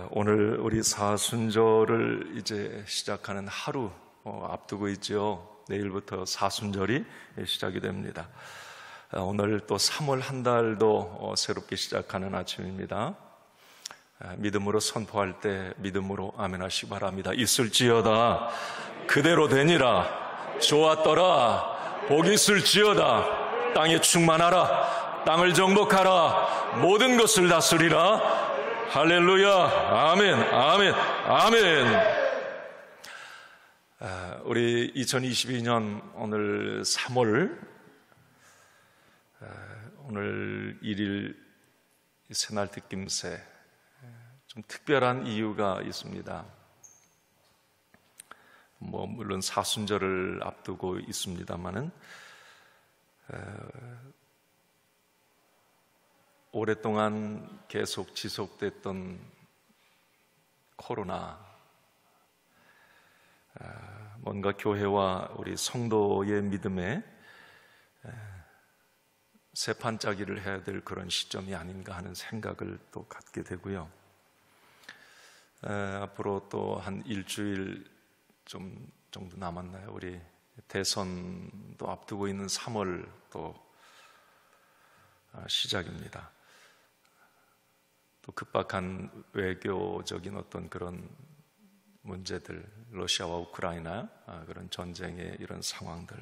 오늘 우리 사순절을 이제 시작하는 하루 앞두고 있죠. 내일부터 사순절이 시작이 됩니다. 오늘 또 3월 한 달도 새롭게 시작하는 아침입니다. 믿음으로 선포할 때 믿음으로 아멘 하시기 바랍니다. 있을지어다 그대로 되니라. 좋았더라 복이 있을지어다. 땅에 충만하라. 땅을 정복하라. 모든 것을 다스리라. 할렐루야. 아멘, 아멘, 아멘. 우리 2022년 오늘 3월 오늘 1일 새날 특김새 좀 특별한 이유가 있습니다. 물론 사순절을 앞두고 있습니다만은 오랫동안 계속 지속됐던 코로나, 뭔가 교회와 우리 성도의 믿음에 세판짜기를 해야 될 그런 시점이 아닌가 하는 생각을 또 갖게 되고요. 앞으로 또 한 일주일 좀 정도 남았나요? 우리 대선도 앞두고 있는 3월 또 시작입니다. 또 급박한 외교적인 어떤 그런 문제들, 러시아와 우크라이나 그런 전쟁의 이런 상황들,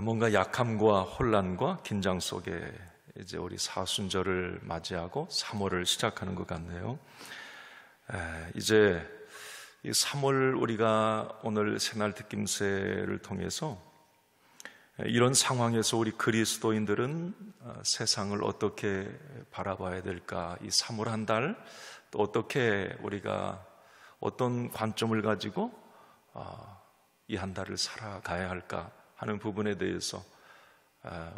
뭔가 약함과 혼란과 긴장 속에 이제 우리 사순절을 맞이하고 3월을 시작하는 것 같네요. 이제 이 3월 우리가 오늘 새날 특김새를 통해서 이런 상황에서 우리 그리스도인들은 세상을 어떻게 바라봐야 될까? 이 3월 한 달 또 어떻게 우리가 어떤 관점을 가지고 이 한 달을 살아가야 할까 하는 부분에 대해서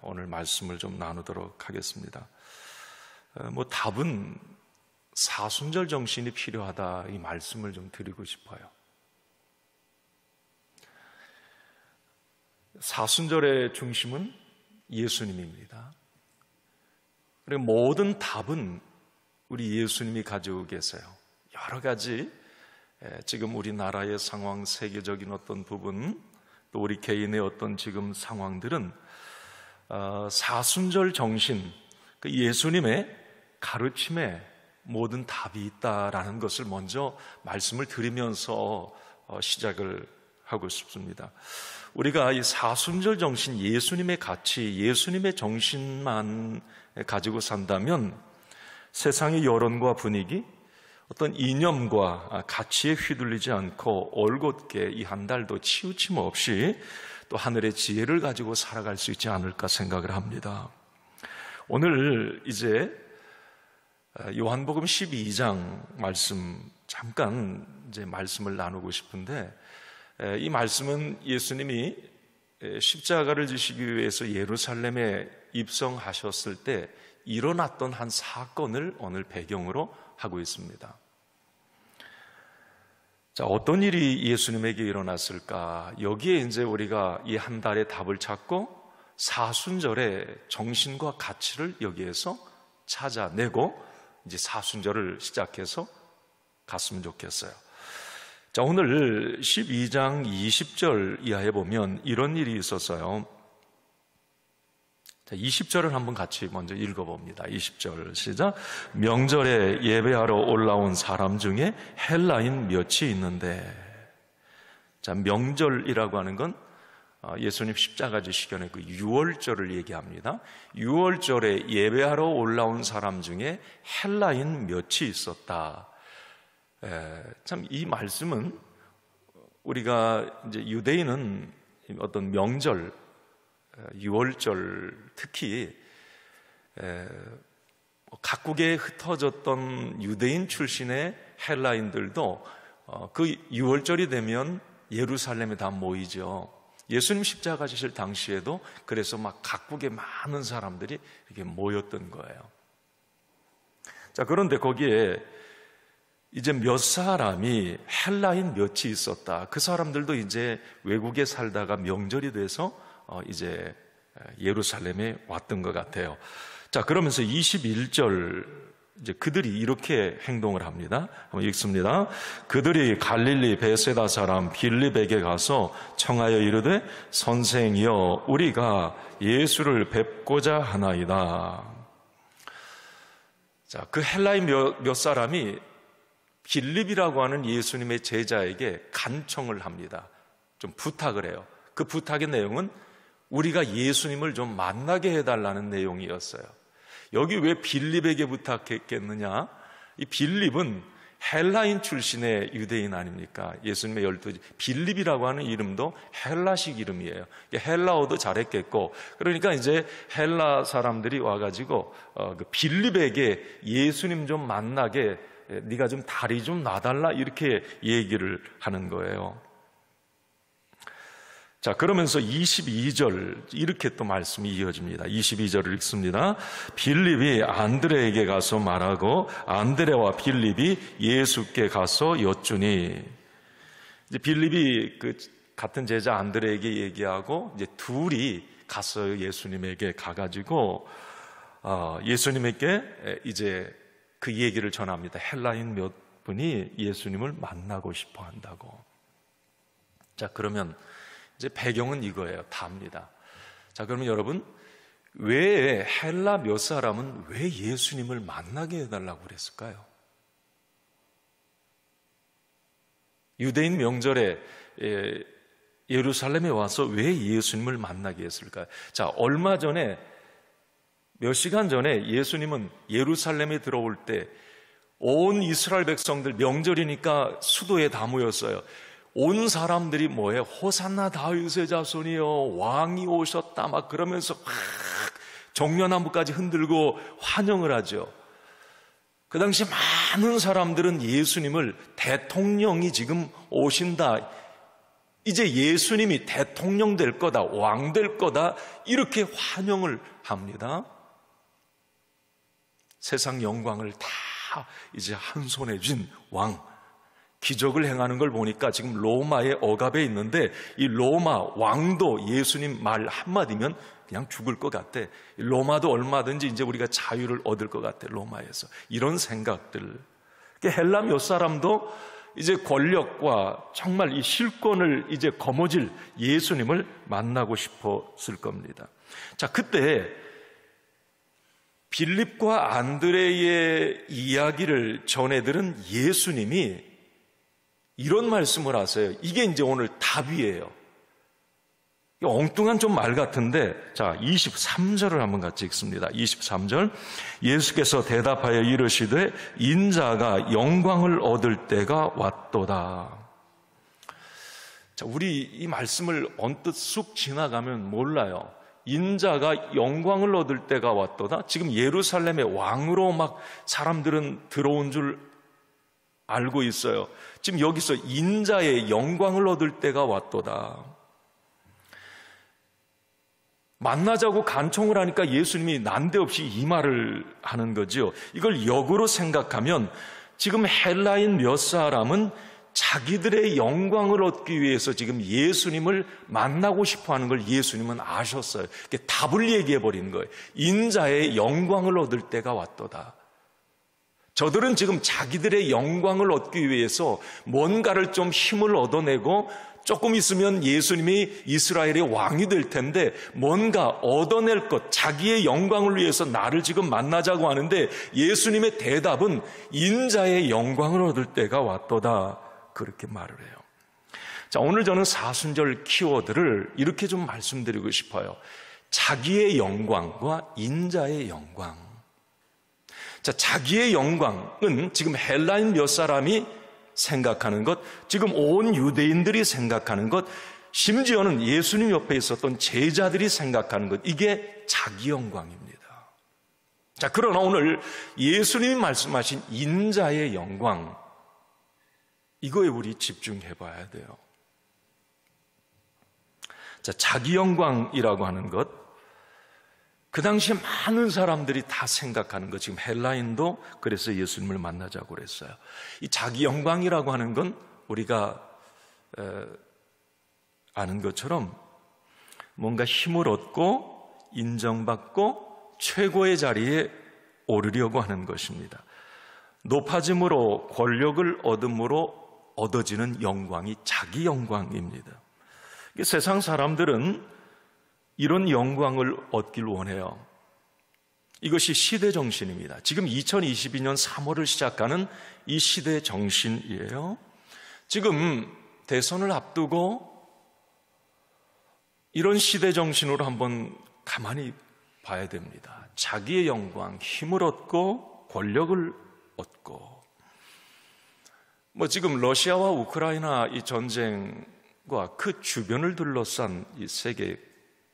오늘 말씀을 좀 나누도록 하겠습니다. 답은 사순절 정신이 필요하다, 이 말씀을 좀 드리고 싶어요. 사순절의 중심은 예수님입니다. 그리고 모든 답은 우리 예수님이 가지고 계세요. 여러 가지 지금 우리나라의 상황, 세계적인 어떤 부분, 또 우리 개인의 어떤 지금 상황들은 사순절 정신, 그 예수님의 가르침에 모든 답이 있다라는 것을 먼저 말씀을 드리면서 시작을 하고 싶습니다. 우리가 이 사순절 정신, 예수님의 가치, 예수님의 정신만 가지고 산다면 세상의 여론과 분위기, 어떤 이념과 가치에 휘둘리지 않고 올곧게 이 한 달도 치우침 없이 또 하늘의 지혜를 가지고 살아갈 수 있지 않을까 생각을 합니다. 오늘 이제 요한복음 12장 말씀 잠깐 이제 말씀을 나누고 싶은데, 이 말씀은 예수님이 십자가를 지시기 위해서 예루살렘에 입성하셨을 때 일어났던 한 사건을 오늘 배경으로 하고 있습니다. 자, 어떤 일이 예수님에게 일어났을까? 여기에 이제 우리가 이 한 달의 답을 찾고 사순절의 정신과 가치를 여기에서 찾아내고 이제 사순절을 시작해서 갔으면 좋겠어요. 자, 오늘 12장 20절 이하에 보면 이런 일이 있었어요. 자, 20절을 한번 같이 먼저 읽어봅니다. 20절 시작. 명절에 예배하러 올라온 사람 중에 헬라인 몇이 있는데, 자, 명절이라고 하는 건 예수님 십자가 지시견의 그 유월절을 얘기합니다. 유월절에 예배하러 올라온 사람 중에 헬라인 몇이 있었다. 참 이 말씀은 우리가 이제 유대인은 어떤 명절, 유월절 특히 각국에 흩어졌던 유대인 출신의 헬라인들도 그 유월절이 되면 예루살렘에 다 모이죠. 예수님 십자가 지실 당시에도 그래서 막 각국의 많은 사람들이 이렇게 모였던 거예요. 자, 그런데 거기에 이제 몇 사람이 헬라인 몇이 있었다. 그 사람들도 이제 외국에 살다가 명절이 돼서 이제 예루살렘에 왔던 것 같아요. 자, 그러면서 21절 이제 그들이 이렇게 행동을 합니다. 한번 읽습니다. 그들이 갈릴리 베세다 사람 빌립에게 가서 청하여 이르되 선생이여 우리가 예수를 뵙고자 하나이다. 자, 그 헬라인 몇 사람이 빌립이라고 하는 예수님의 제자에게 간청을 합니다. 좀 부탁을 해요. 그 부탁의 내용은 우리가 예수님을 좀 만나게 해달라는 내용이었어요. 여기 왜 빌립에게 부탁했겠느냐? 이 빌립은 헬라인 출신의 유대인 아닙니까? 예수님의 12 빌립이라고 하는 이름도 헬라식 이름이에요. 헬라어도 잘했겠고, 그러니까 이제 헬라 사람들이 와가지고 그 빌립에게 예수님 좀 만나게 네가 좀 다리 좀 놔달라 이렇게 얘기를 하는 거예요. 자, 그러면서 22절 이렇게 또 말씀이 이어집니다. 22절을 읽습니다. 빌립이 안드레에게 가서 말하고 안드레와 빌립이 예수께 가서 여쭈니, 이제 빌립이 그 같은 제자 안드레에게 얘기하고 이제 둘이 가서 예수님에게 가가지고 예수님에게 이제 그 얘기를 전합니다. 헬라인 몇 분이 예수님을 만나고 싶어 한다고. 자, 그러면 이제 배경은 이거예요. 답니다. 자, 그러면 여러분, 왜 헬라 몇 사람은 왜 예수님을 만나게 해달라고 그랬을까요? 유대인 명절에 예루살렘에 와서 왜 예수님을 만나게 했을까요? 자, 얼마 전에 몇 시간 전에 예수님은 예루살렘에 들어올 때 온 이스라엘 백성들 명절이니까 수도에 다 모였어요. 온 사람들이 뭐예요? 호산나 다윗의 자손이여 왕이 오셨다 막 그러면서 확 정련나무까지 흔들고 환영을 하죠. 그 당시 많은 사람들은 예수님을 대통령이 지금 오신다, 이제 예수님이 대통령 될 거다, 왕 될 거다, 이렇게 환영을 합니다. 세상 영광을 다 이제 한 손에 쥔 왕, 기적을 행하는 걸 보니까 지금 로마의 억압에 있는데 이 로마 왕도 예수님 말 한마디면 그냥 죽을 것 같아. 로마도 얼마든지 이제 우리가 자유를 얻을 것 같아, 로마에서. 이런 생각들. 헬라 몇 사람도 이제 권력과 정말 이 실권을 이제 거머쥘 예수님을 만나고 싶었을 겁니다. 자, 그때 빌립과 안드레의 이야기를 전해들은 예수님이 이런 말씀을 하세요. 이게 이제 오늘 답이에요. 엉뚱한 좀 말 같은데, 자, 23절을 한번 같이 읽습니다. 23절. 예수께서 대답하여 이르시되 인자가 영광을 얻을 때가 왔도다. 자, 우리 이 말씀을 언뜻 쑥 지나가면 몰라요. 인자가 영광을 얻을 때가 왔도다. 지금 예루살렘의 왕으로 막 사람들은 들어온 줄 알고 있어요. 지금 여기서 인자의 영광을 얻을 때가 왔도다. 만나자고 간청을 하니까 예수님이 난데없이 이 말을 하는 거죠. 이걸 역으로 생각하면 지금 헬라인 몇 사람은 자기들의 영광을 얻기 위해서 지금 예수님을 만나고 싶어 하는 걸 예수님은 아셨어요. 답을 얘기해 버린 거예요. 인자의 영광을 얻을 때가 왔도다. 저들은 지금 자기들의 영광을 얻기 위해서 뭔가를 좀 힘을 얻어내고 조금 있으면 예수님이 이스라엘의 왕이 될 텐데 뭔가 얻어낼 것, 자기의 영광을 위해서 나를 지금 만나자고 하는데 예수님의 대답은 인자의 영광을 얻을 때가 왔도다. 그렇게 말을 해요. 자, 오늘 저는 사순절 키워드를 이렇게 좀 말씀드리고 싶어요. 자기의 영광과 인자의 영광. 자, 자기의 영광은 지금 헬라인 몇 사람이 생각하는 것, 지금 온 유대인들이 생각하는 것, 심지어는 예수님 옆에 있었던 제자들이 생각하는 것, 이게 자기 영광입니다. 자, 그러나 오늘 예수님이 말씀하신 인자의 영광, 이거에 우리 집중해 봐야 돼요. 자, 자기 영광이라고 하는 것, 그 당시에 많은 사람들이 다 생각하는 것, 지금 헬라인도 그래서 예수님을 만나자고 그랬어요. 이 자기 영광이라고 하는 건 우리가 아는 것처럼 뭔가 힘을 얻고 인정받고 최고의 자리에 오르려고 하는 것입니다. 높아짐으로 권력을 얻음으로 얻어지는 영광이 자기 영광입니다. 세상 사람들은 이런 영광을 얻길 원해요. 이것이 시대 정신입니다. 지금 2022년 3월을 시작하는 이 시대 정신이에요. 지금 대선을 앞두고 이런 시대 정신으로 한번 가만히 봐야 됩니다. 자기의 영광, 힘을 얻고 권력을 얻고, 지금 러시아와 우크라이나 이 전쟁과 그 주변을 둘러싼 이 세계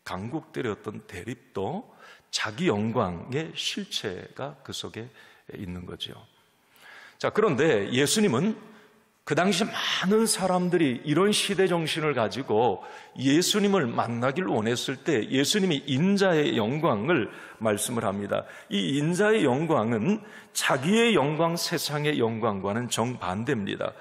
강국들의 어떤 대립도 자기 영광의 실체가 그 속에 있는 거죠. 자, 그런데 예수님은 그 당시 많은 사람들이 이런 시대 정신을 가지고 예수님을 만나길 원했을 때 예수님이 인자의 영광을 말씀을 합니다. 이 인자의 영광은 자기의 영광, 세상의 영광과는 정반대입니다.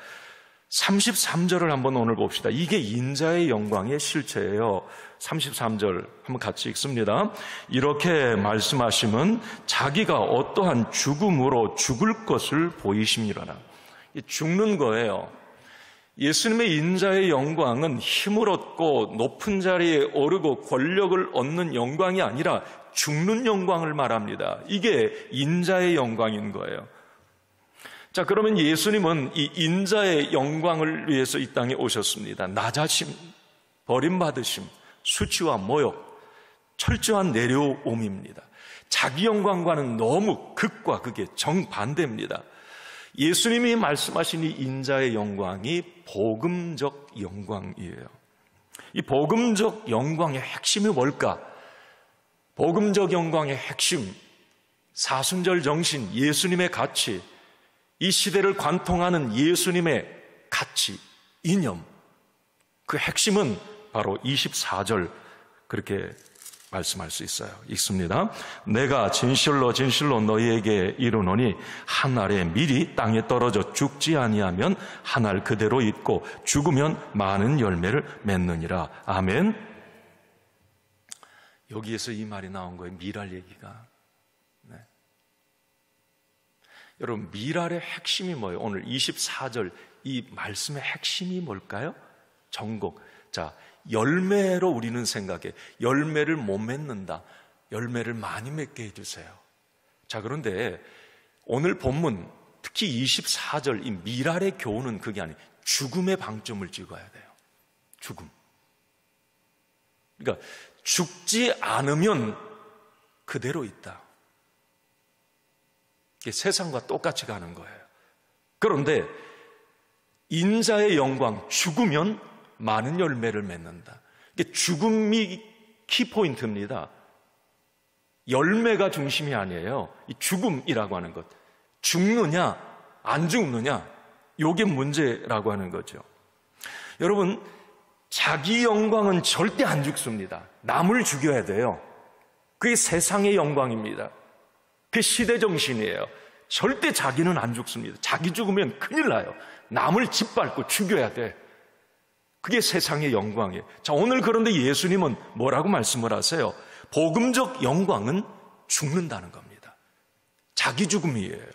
33절을 한번 오늘 봅시다. 이게 인자의 영광의 실체예요. 33절 한번 같이 읽습니다. 이렇게 말씀하시면 자기가 어떠한 죽음으로 죽을 것을 보이심이라나. 죽는 거예요. 예수님의 인자의 영광은 힘을 얻고 높은 자리에 오르고 권력을 얻는 영광이 아니라 죽는 영광을 말합니다. 이게 인자의 영광인 거예요. 자, 그러면 예수님은 이 인자의 영광을 위해서 이 땅에 오셨습니다. 낮아심, 버림받으심, 수치와 모욕, 철저한 내려옴입니다. 자기 영광과는 너무 극과 극의 정반대입니다. 예수님이 말씀하신 이 인자의 영광이 복음적 영광이에요. 이 복음적 영광의 핵심이 뭘까? 복음적 영광의 핵심, 사순절 정신, 예수님의 가치, 이 시대를 관통하는 예수님의 가치, 이념, 그 핵심은 바로 24절 그렇게 말씀할 수 있어요. 읽습니다. 내가 진실로 진실로 너희에게 이르노니 한 알의 밀이 땅에 떨어져 죽지 아니하면 한 알 그대로 있고 죽으면 많은 열매를 맺느니라. 아멘. 여기에서 이 말이 나온 거예요. 밀알 얘기가. 네. 여러분, 밀알의 핵심이 뭐예요? 오늘 24절 이 말씀의 핵심이 뭘까요? 정곡. 자, 열매로 우리는 생각해. 열매를 못 맺는다. 열매를 많이 맺게 해주세요. 자, 그런데 오늘 본문 특히 24절 이 밀알의 교훈은 그게 아니에요. 죽음의 방점을 찍어야 돼요. 죽음. 그러니까 죽지 않으면 그대로 있다. 이게 세상과 똑같이 가는 거예요. 그런데 인자의 영광, 죽으면 많은 열매를 맺는다. 이게 죽음이 키포인트입니다. 열매가 중심이 아니에요. 이 죽음이라고 하는 것. 죽느냐, 안 죽느냐, 이게 문제라고 하는 거죠. 여러분, 자기 영광은 절대 안 죽습니다. 남을 죽여야 돼요. 그게 세상의 영광입니다. 그게 시대 정신이에요. 절대 자기는 안 죽습니다. 자기 죽으면 큰일 나요. 남을 짓밟고 죽여야 돼. 그게 세상의 영광이에요. 자, 오늘 그런데 예수님은 뭐라고 말씀을 하세요? 복음적 영광은 죽는다는 겁니다. 자기 죽음이에요.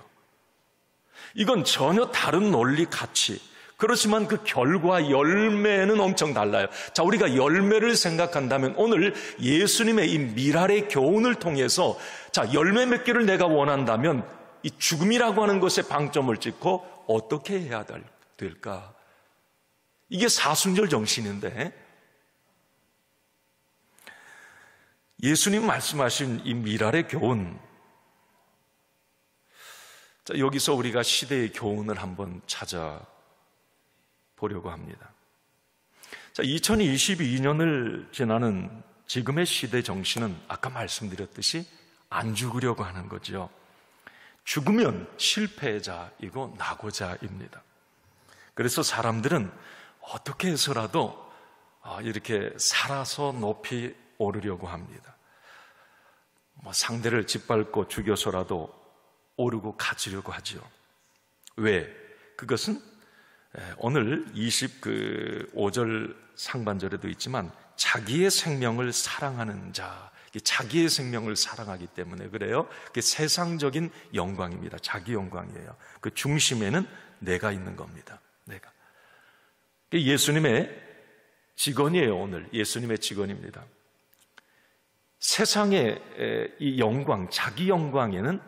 이건 전혀 다른 논리 가치. 그렇지만 그 결과 열매는 엄청 달라요. 자, 우리가 열매를 생각한다면 오늘 예수님의 이 밀알의 교훈을 통해서 자, 열매 맺기를 내가 원한다면 이 죽음이라고 하는 것에 방점을 찍고 어떻게 해야 될까? 이게 사순절 정신인데 예수님 말씀하신 이 밀알의 교훈, 자, 여기서 우리가 시대의 교훈을 한번 찾아보려고 합니다. 자, 2022년을 지나는 지금의 시대 정신은 아까 말씀드렸듯이 안 죽으려고 하는 거죠. 죽으면 실패자이고 낙오자입니다. 그래서 사람들은 어떻게 해서라도 이렇게 살아서 높이 오르려고 합니다. 상대를 짓밟고 죽여서라도 오르고 가지려고 하죠. 왜? 그것은 오늘 25절 상반절에도 있지만 자기의 생명을 사랑하는 자, 자기의 생명을 사랑하기 때문에 그래요. 그게 세상적인 영광입니다. 자기 영광이에요. 그 중심에는 내가 있는 겁니다. 내가. 예수님의 직원이에요. 오늘 예수님의 직원입니다. 세상의 이 영광, 자기 영광에는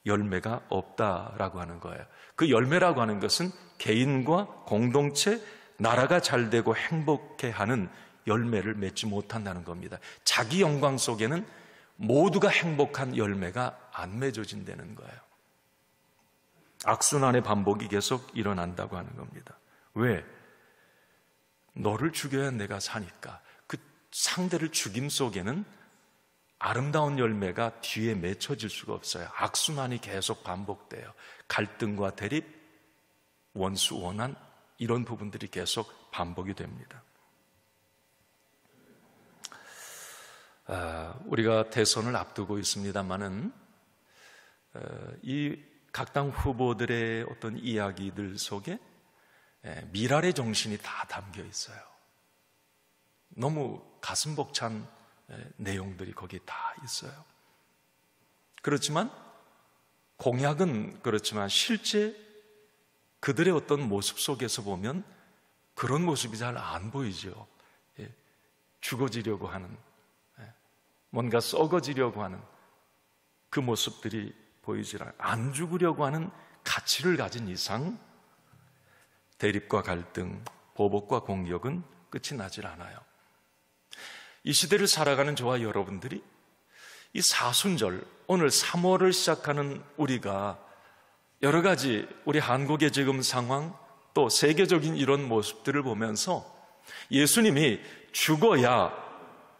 열매가 없다라고 하는 거예요. 그 열매라고 하는 것은 개인과 공동체, 나라가 잘 되고 행복해하는 열매를 맺지 못한다는 겁니다. 자기 영광 속에는 모두가 행복한 열매가 안 맺어진다는 거예요. 악순환의 반복이 계속 일어난다고 하는 겁니다. 왜? 너를 죽여야 내가 사니까. 그 상대를 죽임 속에는 아름다운 열매가 뒤에 맺혀질 수가 없어요. 악순환이 계속 반복돼요. 갈등과 대립, 원수, 원한 이런 부분들이 계속 반복이 됩니다. 우리가 대선을 앞두고 있습니다만은 이 각 당 후보들의 어떤 이야기들 속에 미랄의 정신이 다 담겨 있어요. 너무 가슴 벅찬 내용들이 거기에 다 있어요. 그렇지만 공약은 그렇지만 실제 그들의 어떤 모습 속에서 보면 그런 모습이 잘 안 보이죠. 죽어지려고 하는, 뭔가 썩어지려고 하는 그 모습들이 보이질 않아요. 안 죽으려고 하는 가치를 가진 이상 대립과 갈등, 보복과 공격은 끝이 나질 않아요. 이 시대를 살아가는 저와 여러분들이 이 사순절, 오늘 3월을 시작하는 우리가 여러 가지 우리 한국의 지금 상황, 또 세계적인 이런 모습들을 보면서 예수님이 죽어야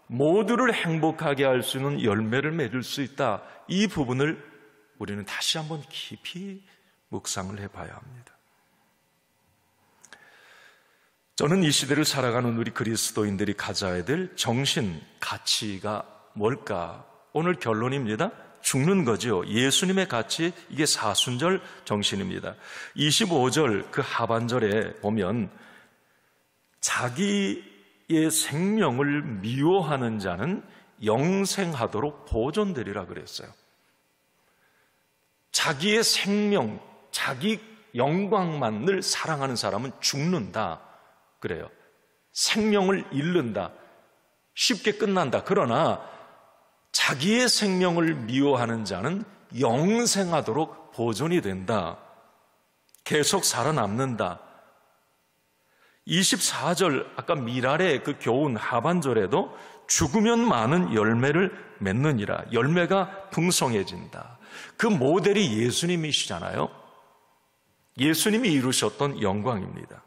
모두를 행복하게 할 수 있는 열매를 맺을 수 있다, 이 부분을 우리는 다시 한번 깊이 묵상을 해봐야 합니다. 저는 이 시대를 살아가는 우리 그리스도인들이 가져야 될 정신, 가치가 뭘까? 오늘 결론입니다. 죽는 거죠. 예수님의 가치, 이게 사순절 정신입니다. 25절 그 하반절에 보면 자기의 생명을 미워하는 자는 영생하도록 보존되리라 그랬어요. 자기의 생명, 자기 영광만 늘 사랑하는 사람은 죽는다 그래요. 생명을 잃는다, 쉽게 끝난다. 그러나 자기의 생명을 미워하는 자는 영생하도록 보존이 된다, 계속 살아남는다. 24절 아까 미랄의 그 교훈 하반절에도 죽으면 많은 열매를 맺느니라, 열매가 풍성해진다. 그 모델이 예수님이시잖아요. 예수님이 이루셨던 영광입니다.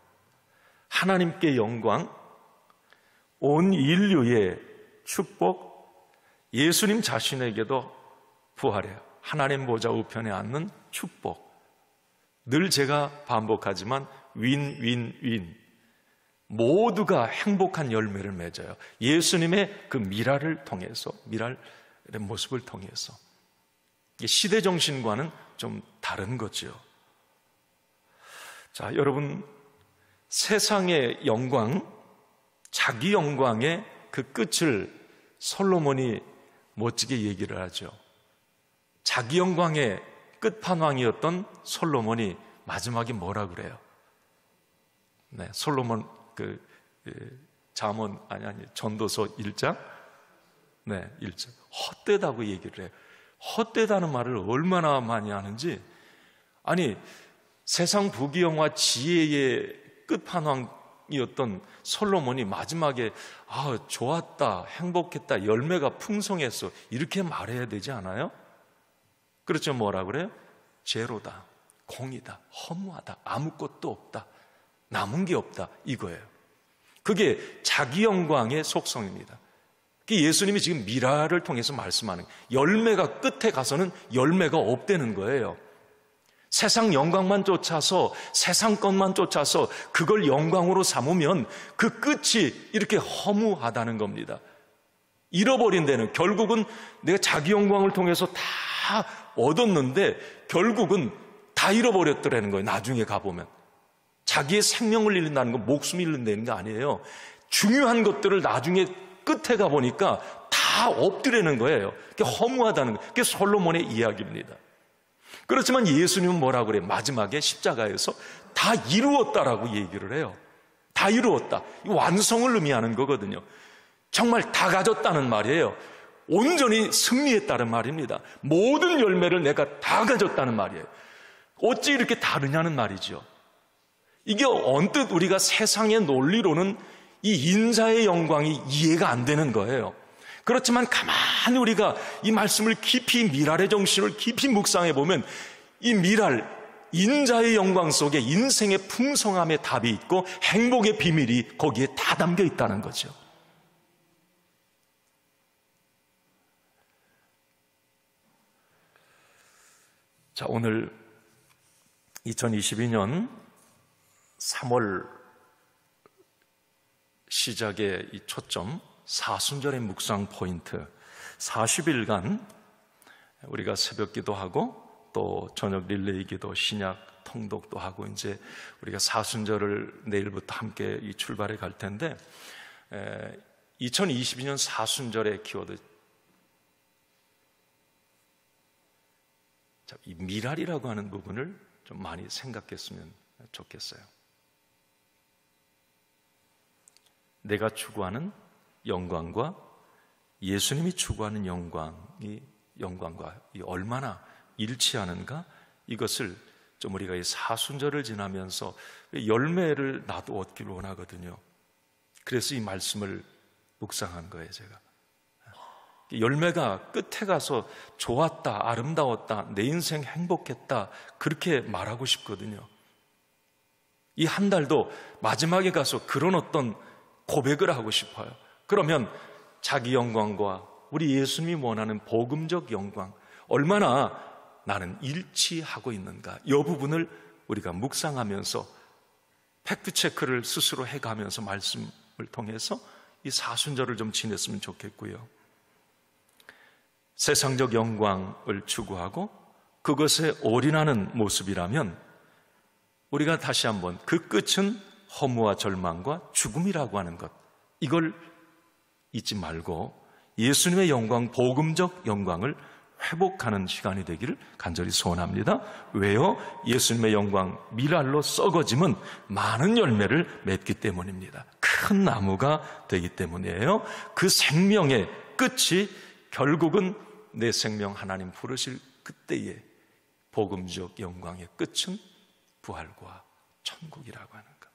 하나님께 영광, 온 인류의 축복, 예수님 자신에게도 부활해요. 하나님 보좌 우편에 앉는 축복. 늘 제가 반복하지만 윈윈윈, 모두가 행복한 열매를 맺어요. 예수님의 그 미랄을 통해서, 미랄의 모습을 통해서. 시대 정신과는 좀 다른 거죠. 자, 여러분, 세상의 영광, 자기 영광의 그 끝을 솔로몬이 멋지게 얘기를 하죠. 자기 영광의 끝판왕이었던 솔로몬이 마지막에 뭐라 그래요? 네, 솔로몬 잠언 전도서 1장? 네, 1장. 헛되다고 얘기를 해요. 헛되다는 말을 얼마나 많이 하는지. 아니, 세상 부귀영화 지혜의 끝판왕이었던 솔로몬이 마지막에 좋았다, 행복했다, 열매가 풍성했어, 이렇게 말해야 되지 않아요? 그렇죠. 뭐라 그래요? 제로다, 공이다, 허무하다, 아무것도 없다, 남은 게 없다, 이거예요. 그게 자기 영광의 속성입니다. 예수님이 지금 미랄을 통해서 말씀하는, 열매가 끝에 가서는 열매가 없다는 거예요. 세상 영광만 쫓아서, 세상 것만 쫓아서 그걸 영광으로 삼으면 그 끝이 이렇게 허무하다는 겁니다. 잃어버린 데는 결국은 내가 자기 영광을 통해서 다 얻었는데 결국은 다 잃어버렸더라는 거예요. 나중에 가보면 자기의 생명을 잃는다는 건 목숨을 잃는다는 게 아니에요. 중요한 것들을 나중에 끝에 가보니까 다 다 엎드리는 거예요. 그게 허무하다는 거예요. 그게 솔로몬의 이야기입니다. 그렇지만 예수님은 뭐라고 그래요? 마지막에 십자가에서 다 이루었다라고 얘기를 해요. 다 이루었다. 완성을 의미하는 거거든요. 정말 다 가졌다는 말이에요. 온전히 승리했다는 말입니다. 모든 열매를 내가 다 가졌다는 말이에요. 어찌 이렇게 다르냐는 말이죠. 이게 언뜻 우리가 세상의 논리로는 이 인자의 영광이 이해가 안 되는 거예요. 그렇지만 가만히 우리가 이 말씀을 깊이, 미랄의 정신을 깊이 묵상해 보면 이 미랄, 인자의 영광 속에 인생의 풍성함의 답이 있고 행복의 비밀이 거기에 다 담겨 있다는 거죠. 자, 오늘 2022년 3월 시작의 이 초점, 사순절의 묵상 포인트, 40일간 우리가 새벽 기도하고 또 저녁 릴레이 기도, 신약 통독도 하고 이제 우리가 사순절을 내일부터 함께 출발해 갈 텐데 2022년 사순절의 키워드, 이 미랄이라고 하는 부분을 좀 많이 생각했으면 좋겠어요. 내가 추구하는 영광과 예수님이 추구하는 영광과 얼마나 일치하는가, 이것을 좀 우리가 이 사순절을 지나면서 열매를 나도 얻기를 원하거든요. 그래서 이 말씀을 묵상한 거예요, 제가. 열매가 끝에 가서 좋았다, 아름다웠다, 내 인생 행복했다, 그렇게 말하고 싶거든요. 이 한 달도 마지막에 가서 그런 어떤 고백을 하고 싶어요. 그러면 자기 영광과 우리 예수님이 원하는 복음적 영광, 얼마나 나는 일치하고 있는가, 이 부분을 우리가 묵상하면서 팩트체크를 스스로 해가면서 말씀을 통해서 이 사순절을 좀 지냈으면 좋겠고요. 세상적 영광을 추구하고 그것에 올인하는 모습이라면 우리가 다시 한번 그 끝은 허무와 절망과 죽음이라고 하는 것, 이걸 잊지 말고 예수님의 영광, 복음적 영광을 회복하는 시간이 되기를 간절히 소원합니다. 왜요? 예수님의 영광, 미랄로 썩어짐은 많은 열매를 맺기 때문입니다. 큰 나무가 되기 때문이에요. 그 생명의 끝이 결국은 내 생명 하나님 부르실 그때의 복음적 영광의 끝은 부활과 천국이라고 하는 것.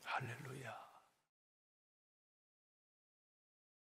할렐루야.